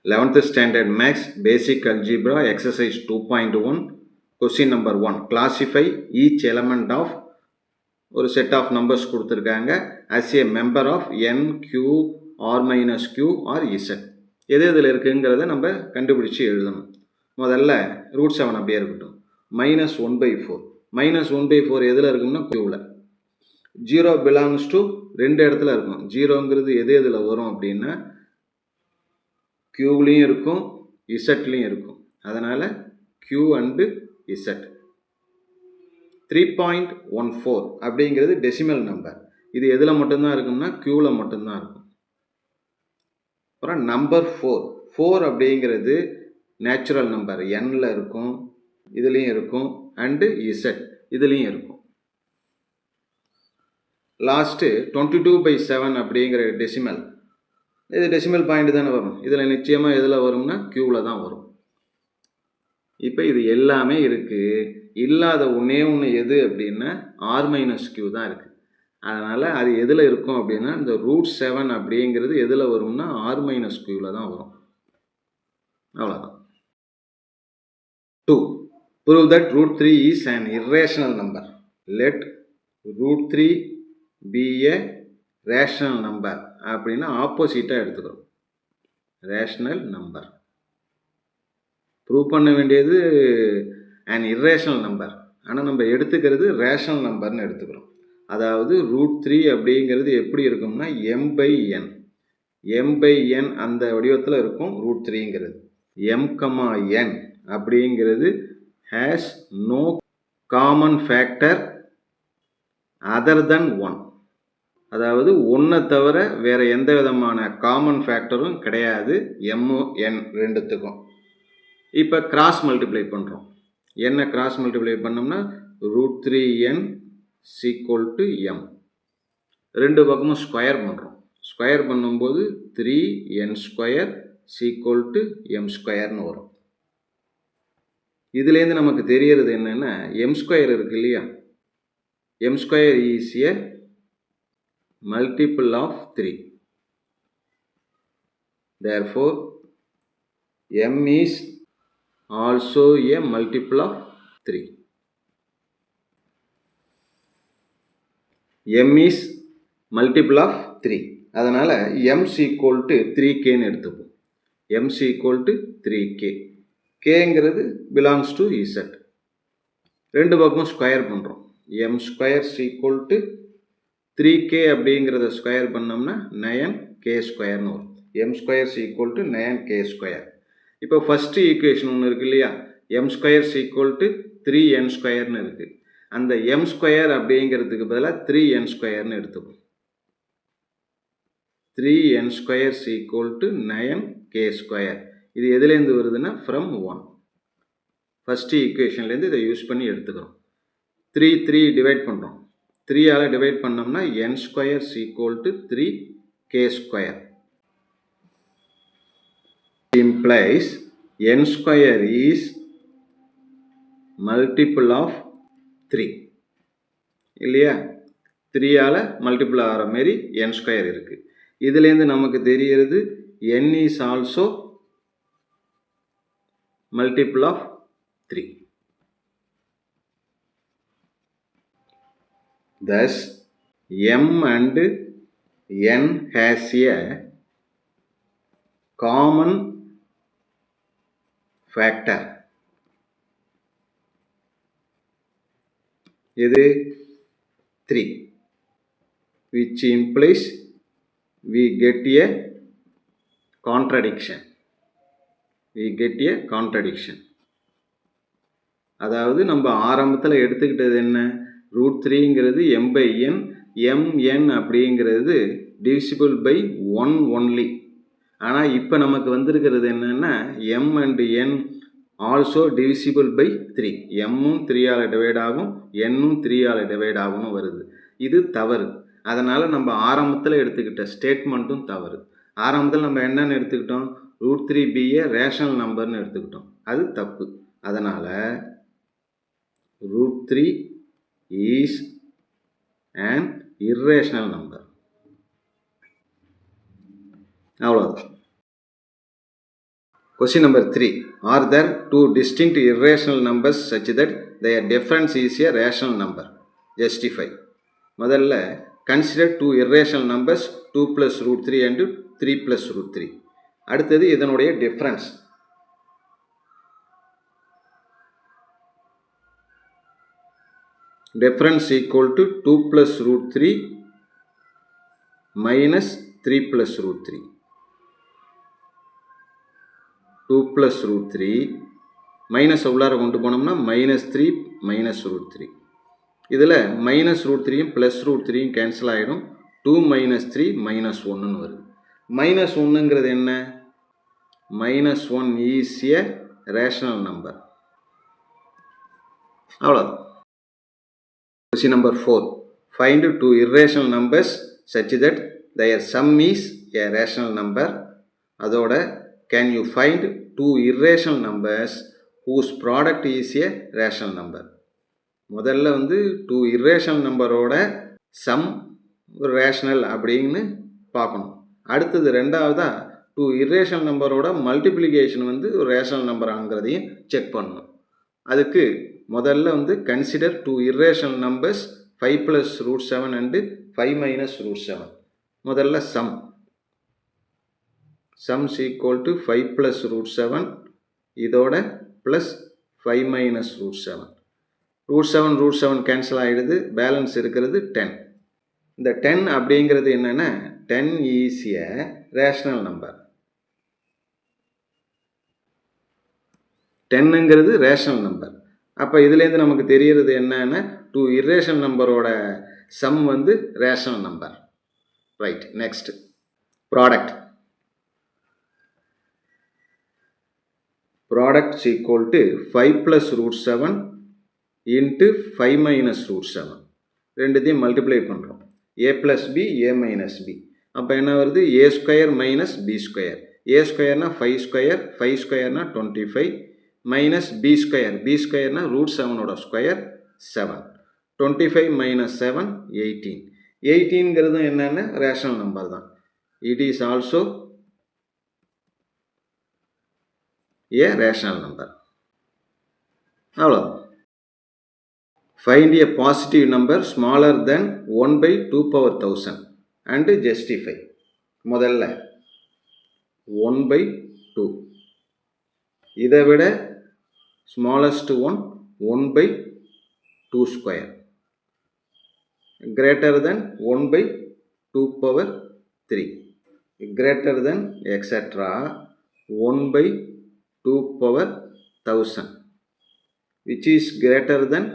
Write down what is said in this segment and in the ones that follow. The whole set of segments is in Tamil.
11th standard maths basic algebra exercise 2.1 question number 1 classify each element of ஒரு set of numbers கொடுத்திருக்காங்க as a member of n q r minus q or z எது எதில் இருக்குங்கிறத நம்ம கண்டுபிடிச்சு எழுதணும். முதல்ல ரூட் 7 அப்படியே இருக்கட்டும். -1/4 -1/4 எதில் இருக்கும்னா q-ல. 0 belongs to ரெண்டு இடத்துல இருக்கும். 0ங்கிறது எது எதில் வரும் அப்படின்னா q-லையும் இருக்கும் z-லையும் இருக்கும். அதனால் q and z. 3.14 அப்படிங்கிறது டெசிமல் நம்பர். இது எதில் மட்டும்தான் இருக்கும்னா q-ல மட்டும்தான் இருக்கும். அப்புறம் நம்பர் 4 அப்படிங்கிறது நேச்சுரல் நம்பர் n-ல இருக்கும், இதுலேயும் இருக்கும் அண்டு z இதுலேயும் இருக்கும். லாஸ்ட்டு 22/7 அப்படிங்கிற டெசிமல், இது டெசிமல் பாயிண்ட் தானே வரும். இதில் நிச்சயமாக எதில் வரும்னா q-ல தான் வரும். இப்போ இது எல்லாமே இருக்குது. இல்லாத ஒன்றே ஒன்று எது அப்படின்னா r-q தான் இருக்குது. அதனால் அது எதில் இருக்கும் அப்படின்னா இந்த ரூட் 7 அப்படிங்கிறது எதில் வரும்னா r-qல தான் வரும். அவ்வளோதான். 2. Prove that root 3 is an irrational number. Let root 3 be a rational number அப்படின்னா ஆப்போசிட்டாக எடுத்துக்கிறோம். ரேஷனல் நம்பர் ப்ரூவ் பண்ண வேண்டியது an irrational நம்பர், ஆனால் நம்ம எடுத்துக்கிறது ரேஷனல் நம்பர்னு எடுத்துக்கிறோம். அதாவது ரூட் 3 அப்படிங்கிறது எப்படி இருக்கும்னா m/n, m/n அந்த வடிவத்தில் இருக்கும் ரூட் 3ங்கிறது. m,n அப்படிங்கிறது has no common factor other than 1. அதாவது 1 தவிர வேறு எந்த விதமான காமன் ஃபேக்டரும் கிடையாது m,n ரெண்டுத்துக்கும். இப்போ கிராஸ் மல்டிப்ளை பண்ணுறோம். என்ன கிராஸ் மல்டிப்ளை பண்ணோம்னா ரூட் 3n = m. ரெண்டு பக்கமும் ஸ்கொயர் பண்ணுறோம். ஸ்கொயர் பண்ணும்போது 3n² = m² வரும். இதுலேருந்து நமக்கு தெரியறது என்னென்னா m² இருக்கு இல்லையா, m² is a multiple of 3. Therefore, m is also a multiple of 3. m is multiple of 3. அதனால் m = 3kன்னு எடுத்துப்போம். m = 3k. kங்கிறது belongs to z. ரெண்டு பக்கமும் ஸ்கொயர் பண்ணுறோம். m² = 3k அப்படிங்கிறத ஸ்கொயர் பண்ணோம்னா 9k² வரும். m² = 9k². இப்போ ஃபஸ்ட்டு ஈக்குவேஷன் ஒன்று இருக்குது இல்லையா, m² = 3n² இருக்குது. அந்த m² அப்படிங்கிறதுக்கு பதிலாக 3n² எடுத்துப்போம். 3n² = 9k². இது எதுலேருந்து வருதுன்னா ஃப்ரம் 1. ஃபஸ்ட்டு ஈக்குவேஷன்லேருந்து இதை யூஸ் பண்ணி எடுத்துக்கிறோம். 3 டிவைட் பண்ணுறோம். 3ஆல் டிவைட் பண்ணோம்னா n² = 3k². implies n² is multiple of 3 இல்லையா. 3ஆல் மல்டிபிள் ஆகிற மாரி n² இருக்குது. இதுலேருந்து நமக்கு தெரிகிறது n is also multiple of 3. Thus, m and n has a common factor. இது 3, which implies we get a contradiction. அதாவது நம்ம ஆரம்பத்தில் எடுத்துக்கிட்டது என்ன, ரூட் 3ங்கிறது m/n, mn அப்படிங்கிறது divisible by 1 only. ஆனால் இப்போ நமக்கு வந்திருக்கிறது என்னென்னா m and n also divisible by 3. m-ம் 3ஆல் டிவைட் ஆகும், n-ம் 3ஆல் டிவைட் ஆகும்னு வருது. இது தவறு. அதனால் நம்ம ஆரம்பத்தில் எடுத்துக்கிட்ட ஸ்டேட்மெண்ட்டும் தவறு. ஆரம்பத்தில் நம்ம என்னென்னு எடுத்துக்கிட்டோம், ரூட் 3 be a ரேஷனல் நம்பர்னு எடுத்துக்கிட்டோம். அது தப்பு. அதனால் root 3 is an irrational number. அவ்வளோதான். Question number 3. Are there two distinct irrational numbers such that their difference is a rational number? Justify. முதல்ல consider two irrational numbers 2 plus root 3 and 3 plus root 3. அடுத்தது இதனுடைய difference. Difference equal to 2 plus root 3 minus 3 plus root 3. 2 plus root 3 minus உள்ளார கொண்டு போனோம்னா minus 3 minus root 3. இதில் minus root 3யும் plus root 3யும் கேன்சல் ஆகிடும். 2 minus 3 minus 1ன்னு வருது. minus 1ங்கிறது என்ன? minus 1 is a rational number. அவ்வளோதான். Question number 4. Find two irrational numbers such that their sum is a rational number. அதோட can you find two irrational numbers whose product is a rational number? முதல்ல வந்து two irrational நம்பரோட sum rational அப்படின்னு பார்க்கணும். அடுத்தது ரெண்டாவதா two irrational நம்பரோட மல்டிப்ளிகேஷன் வந்து ஒரு ரேஷனல் நம்பராங்கிறதையும் செக் பண்ணணும். அதுக்கு முதல்ல வந்து consider two irrational numbers 5 plus root 7 and 5 minus root 7. முதல்ல sum is equal to 5 plus root 7 இதோட plus 5 minus root 7. root 7 cancel ஆகிடுது. பேலன்ஸ் இருக்கிறது 10. இந்த 10 அப்படிங்கிறது என்னென்னா 10 is a rational number. 10ங்கிறது ரேஷனல் நம்பர். அப்போ இதுலேருந்து நமக்கு தெரியறது என்னன்னா டூ irrational நம்பரோட சம் வந்து rational number. Right. Next product. Product is equal to 5 plus root 7 into 5 minus root 7. ரெண்டுத்தையும் மல்டிப்ளை பண்ணுறோம். a plus b a minus b. அப்போ என்ன வருது? a square minus b square. a ஸ்கொயர்னா 5 ஸ்கொயர், 5 ஸ்கொயர்னா 25 மைனஸ் b ஸ்கொயர்னா ரூட் 7ஓட ஸ்கொயர் 7. 25 மைனஸ் 7 18. 18ங்கிறது என்னென்ன ரேஷனல் நம்பர் தான். It is also a rational number. அவ்வளோதான். Find a positive number smaller than 1/2 power 1000 and justify. முதல்ல 1/2. இதை விட smallest one 1/2 square greater than 1/2 power 3 greater than etc. 1/2 power 1000 which is greater than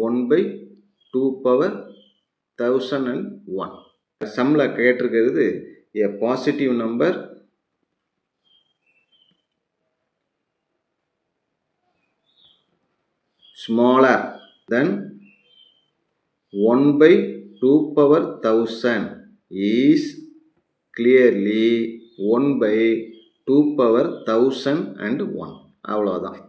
1/2 power 1001. சம்ல கேட்டிருக்கிறது a positive number smaller than 1/2 power 1000 is clearly 1/2 power 1001. அவ்வளோதான்.